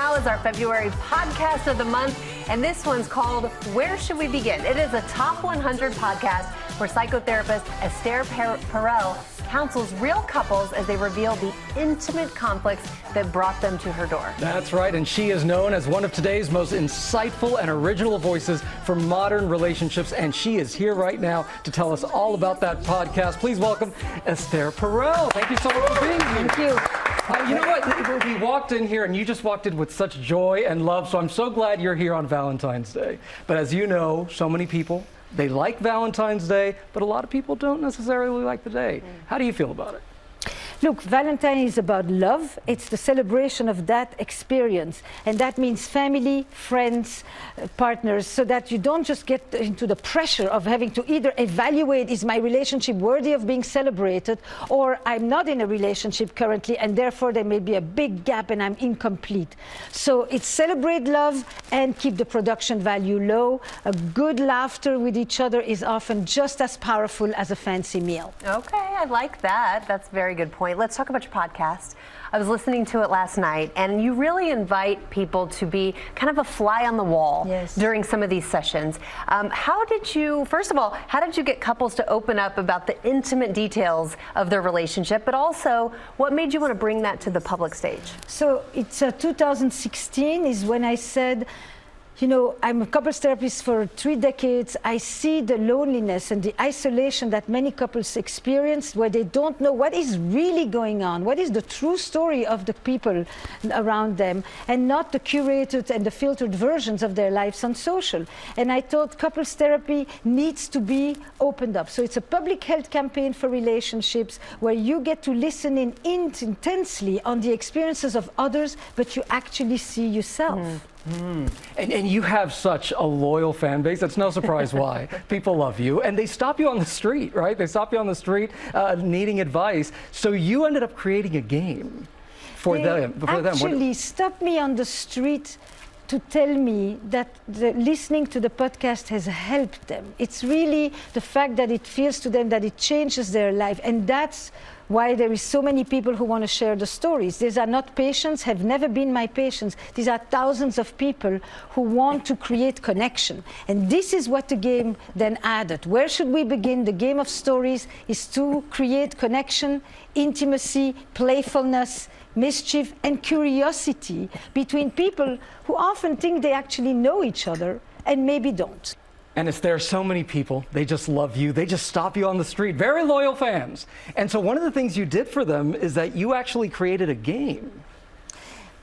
now is our February podcast of the month, and this one's called Where Should We Begin? It is a top 100 podcast where psychotherapist Esther Perel counsels real couples as they reveal the intimate conflicts that brought them to her door. That's right, and she is known as one of today's most insightful and original voices for modern relationships, and she is here right now to tell us all about that podcast. Please welcome Esther Perel. Thank you so much for being here. Thank you. You know what? We walked in here and you just walked in with such joy and love, so I'm so glad you're here on Valentine's Day. But as you know, so many people, they like Valentine's Day, but a lot of people don't necessarily like the day. How do you feel about it? Look, Valentine is about love. It's the celebration of that experience. And that means family, friends, partners, so that you don't just get into the pressure of having to either evaluate, is my relationship worthy of being celebrated, or I'm not in a relationship currently, and therefore there may be a big gap and I'm incomplete. So it's celebrate love and keep the production value low. A good laughter with each other is often just as powerful as a fancy meal. Okay, I like that. That's a very good point. Let's talk about your podcast. I was listening to it last night, and you really invite people to be kind of a fly on the wall during some of these sessions. How did you, first of all, how did you get couples to open up about the intimate details of their relationship, but also what made you want to bring that to the public stage? So it's 2016 is when I said, you know, I'm a couples therapist for 3 decades. I see the loneliness and the isolation that many couples experience, where they don't know what is really going on, what is the true story of the people around them, and not the curated and the filtered versions of their lives on social. And I thought couples therapy needs to be opened up. So it's a public health campaign for relationships where you get to listen in intensely on the experiences of others, but you actually see yourself. And you have such a loyal fan base. It's no surprise why. People love you, and they stop you on the street, right? They stop you on the street needing advice. So you ended up creating a game for them. Actually stopped me on the street to tell me that listening to the podcast has helped them. It's really the fact that it feels to them that it changes their life, and that's why there is so many people who want to share the stories. These are not patients, have never been my patients. These are thousands of people who want to create connection. And this is what the game then added. Where should we begin? The game of stories is to create connection, intimacy, playfulness, mischief, and curiosity between people who often think they actually know each other and maybe don't. And there are so many people, they just love you. They just stop you on the street, very loyal fans. And so one of the things you did for them is that you actually created a game.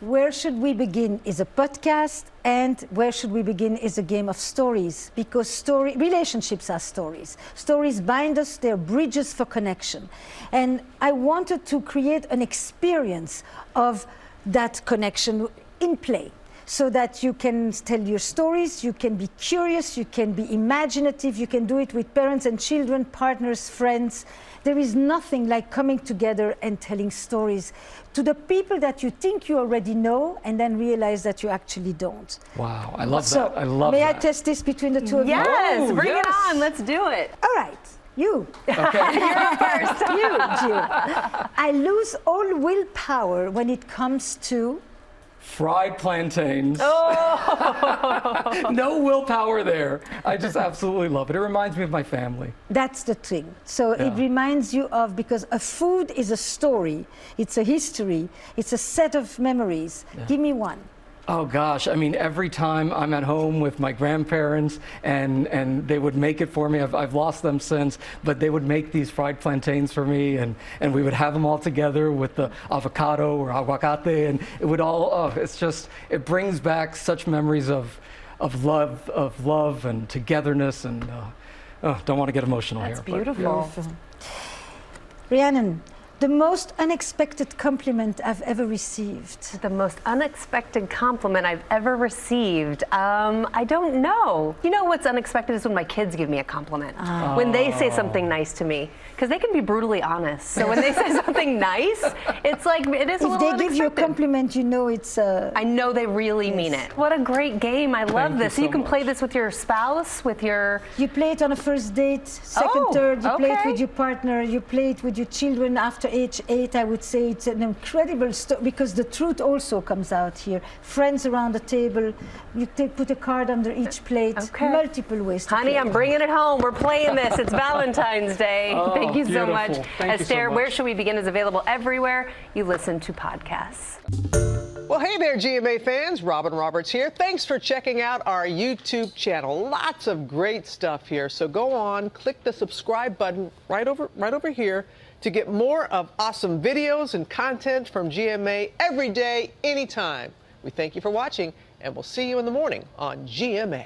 Where Should We Begin is a podcast, and Where Should We Begin is a game of stories, because relationships are stories. Stories bind us, they're bridges for connection. And I wanted to create an experience of that connection in play, so that you can tell your stories, you can be curious, you can be imaginative, you can do it with parents and children, partners, friends. There is nothing like coming together and telling stories to the people that you think you already know, and then realize that you actually don't. Wow, I love that. I love that. May I test this between the two of you? Yes, bring it on, let's do it. All right. You. Okay. You're up first. You, Jill. I lose all willpower when it comes to fried plantains. Oh. No willpower there. I just absolutely love it. It reminds me of my family. That's the thing. So it reminds you of, because a food is a story, it's a history, it's a set of memories. Give me one. Oh gosh, I mean, every time I'm at home with my grandparents and they would make it for me, I've lost them since, but they would make these fried plantains for me, and we would have them all together with the avocado or aguacate, and it would all, it's just, it brings back such memories of love and togetherness, and don't want to get emotional here. That's beautiful. Rhiannon, the most unexpected compliment I've ever received. The most unexpected compliment I've ever received. I don't know. You know what's unexpected is when my kids give me a compliment. When they say something nice to me. Because they can be brutally honest. So when they say something nice, it's like, it is a little unexpected. If they give you a compliment, you know it's... I know they really mean it. What a great game. I love this. So you can play this with your spouse, with your... You play it on a first date, second, third. You play it with your partner. You play it with your children after after age 8, I would say it's an incredible story because the truth also comes out here. Friends around the table, you put a card under each plate, multiple ways to Honey, play. I'm bringing it home. We're playing this. It's Valentine's Day. Oh, Thank you so much. Thank you so Esther, much. Where Should We Begin is available everywhere you listen to podcasts. Well, hey there, GMA fans. Robin Roberts here. Thanks for checking out our YouTube channel. Lots of great stuff here. So go on, click the subscribe button right over here to get more of awesome videos and content from GMA every day, anytime. We thank you for watching, and we'll see you in the morning on GMA.